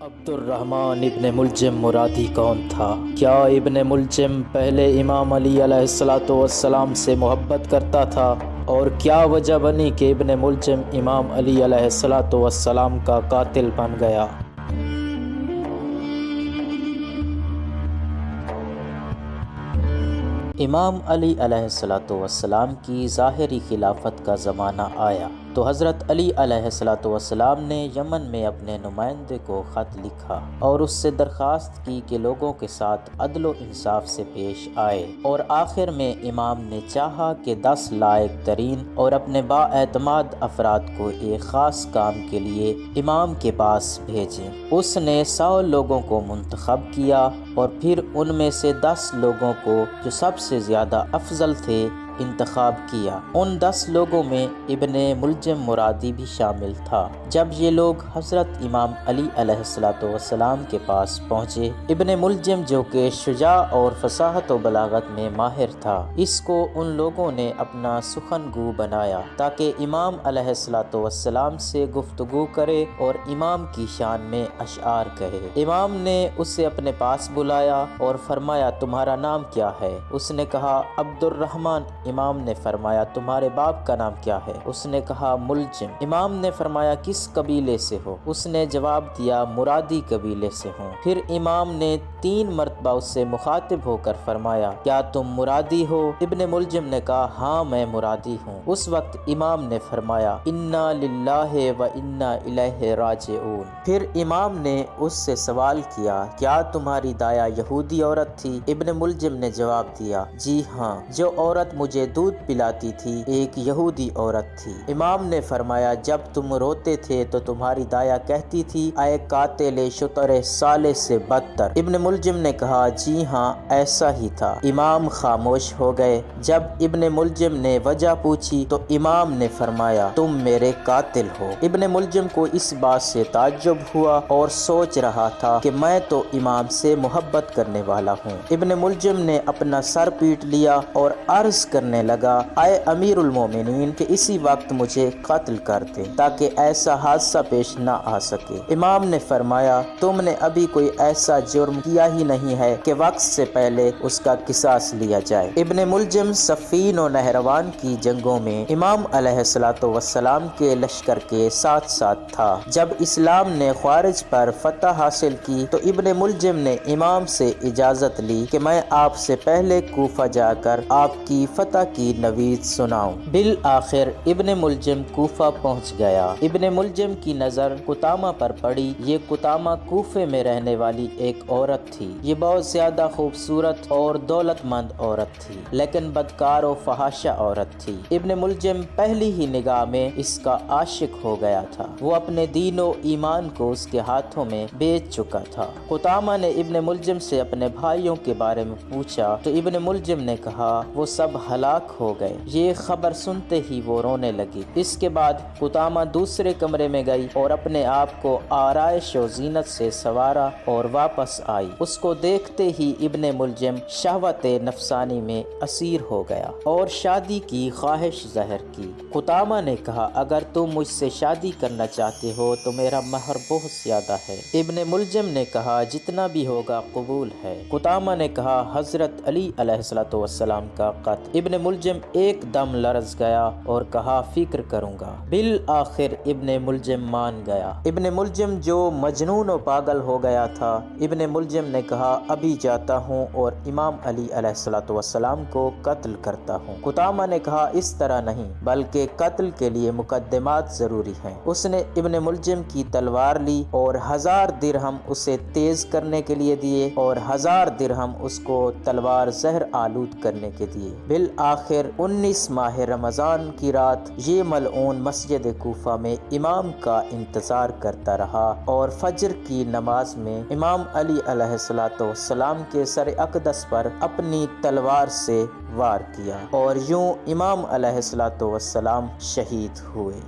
عبد الرحمن ابن ملجم مرادی کون تھا؟ کیا ابن ملجم پہلے امام علی علیہ السلام سے محبت کرتا تھا؟ اور کیا وجہ بنی کہ ابن ملجم امام علی علیہ السلام کا قاتل بن گیا؟ امام علی علیہ السلام کی ظاہری خلافت کا زمانہ آیا تو حضرت علی علیہ السلام نے یمن میں اپنے نمائندے کو خط لکھا اور اس سے درخواست کی کہ لوگوں کے ساتھ عدل و انصاف سے پیش آئے، اور آخر میں امام نے چاہا کہ 10 لائق ترین اور اپنے بااعتماد افراد کو ایک خاص کام کے لیے امام کے پاس بھیجیں۔ اس نے 100 لوگوں کو منتخب کیا اور پھر ان میں سے 10 لوگوں کو جو سب سے زیادہ افضل تھے انتخاب کیا۔ ان 10 لوگوں میں ابن ملجم مرادی بھی شامل تھا۔ جب یہ لوگ حضرت امام علی علیہ السلام کے پاس پہنچے، ابن ملجم جو کہ شجاع اور فصاحت و بلاغت میں ماہر تھا، اس کو ان لوگوں نے اپنا سخن گو بنایا تاکہ امام علیہ السلام سے گفتگو کرے اور امام کی شان میں اشعار کہے۔ امام نے اسے اپنے پاس بلایا اور فرمایا، تمہارا نام کیا ہے؟ اس نے کہا، عبد الرحمن۔ امام نے فرمایا، تمہارے باپ کا نام کیا ہے؟ اس نے کہا، ملجم۔ امام نے فرمایا، کس قبیلے سے ہو؟ اس نے جواب دیا، مرادی قبیلے سے ہوں۔ پھر امام نے 3 مرتبہ اس سے مخاطب ہو کر فرمایا، کیا تم مرادی ہو؟ ابن ملجم نے کہا، ہاں میں مرادی ہوں۔ اس وقت امام نے فرمایا، انا للہ و انا الیہ راجعون۔ پھر امام نے اس سے سوال کیا، کیا تمہاری دایا یہودی عورت تھی؟ ابن ملجم نے جواب دیا، جی ہاں، جو عورت مجھے دودھ پلاتی تھی ایک یہودی عورت تھی۔ امام نے فرمایا، جب تم روتے تھے تو تمہاری دایا کہتی تھی، اے قاتل شتر صالح سے بدتر۔ ابن ملجم نے کہا، جی ہاں ایسا ہی تھا۔ امام خاموش ہو گئے۔ جب ابن ملجم نے وجہ پوچھی تو امام نے فرمایا، تم میرے قاتل ہو۔ ابن ملجم کو اس بات سے تعجب ہوا اور سوچ رہا تھا کہ میں تو امام سے محبت کرنے والا ہوں۔ ابن ملجم نے اپنا سر پیٹ لیا اور عرض کرنے لگا، اے امیر المومنین، کہ اسی وقت مجھے قتل کر دے تاکہ ایسا حادثہ پیش نہ آ سکے۔ امام نے فرمایا، تم نے ابھی کوئی ایسا جرم کیا ہی نہیں ہے کہ وقت سے پہلے اس کا قصاص لیا جائے۔ ابن ملجم صفین و نہروان کی جنگوں میں امام علیہ السلام کے لشکر کے ساتھ ساتھ تھا۔ جب اسلام نے خوارج پر فتح حاصل کی تو ابن ملجم نے امام سے اجازت لی کہ میں آپ سے پہلے کوفہ جا کر آپ کی فتح کی نوید سناؤں۔ بالآخر ابن ملجم کوفہ پہنچ گیا۔ ابن ملجم کی نظر قطامہ پر پڑی۔ یہ قطامہ کوفے میں رہنے والی ایک عورت تھی۔ یہ بہت زیادہ خوبصورت اور دولت مند عورت تھی، لیکن بدکار و فحاشہ عورت تھی۔ ابن ملجم پہلی ہی نگاہ میں اس کا عاشق ہو گیا تھا۔ وہ اپنے دین و ایمان کو اس کے ہاتھوں میں بیچ چکا تھا۔ قطامہ نے ابن ملجم سے اپنے بھائیوں کے بارے میں پوچھا تو ابن ملجم نے کہا، وہ سب ہلاک ہو گئے۔ یہ خبر سنتے ہی وہ رونے لگی۔ اس کے بعد قطامہ دوسرے کمرے میں گئی اور اپنے آپ کو آرائش و زینت سے سنوارا اور واپس آئی۔ اس کو دیکھتے ہی ابن ملجم شہوت نفسانی میں اسیر ہو گیا اور شادی کی خواہش ظاہر کی۔ قطامہ نے کہا، اگر تم مجھ سے شادی کرنا چاہتے ہو تو میرا مہر بہت زیادہ ہے۔ ابن ملجم نے کہا، جتنا بھی ہوگا قبول ہے۔ قطامہ نے کہا، حضرت علی علیہ السلام کا قتل۔ ابن ملجم ایک دم لرز گیا اور کہا، فکر کروں گا۔ بالآخر ابن ملجم مان گیا۔ ابن ملجم جو مجنون و پاگل ہو گیا تھا، ابن ملجم نے کہا، ابھی جاتا ہوں اور امام علی علیہ السلام کو قتل کرتا ہوں۔ قطامہ نے کہا، اس طرح نہیں، بلکہ قتل کے لیے مقدمات ضروری ہیں۔ اس نے ابن ملجم کی تلوار لی اور 1000 درہم اسے تیز کرنے کے لیے دیے اور 1000 درہم اس کو تلوار زہر آلود کرنے کے دیے۔ بالآخر 19 ماہ رمضان کی رات یہ ملعون مسجد کوفہ میں امام کا انتظار کرتا رہا اور فجر کی نماز میں امام علی علیہ السلام کے سر اقدس پر اپنی تلوار سے وار کیا اور یوں امام علیہ السلام شہید ہوئے۔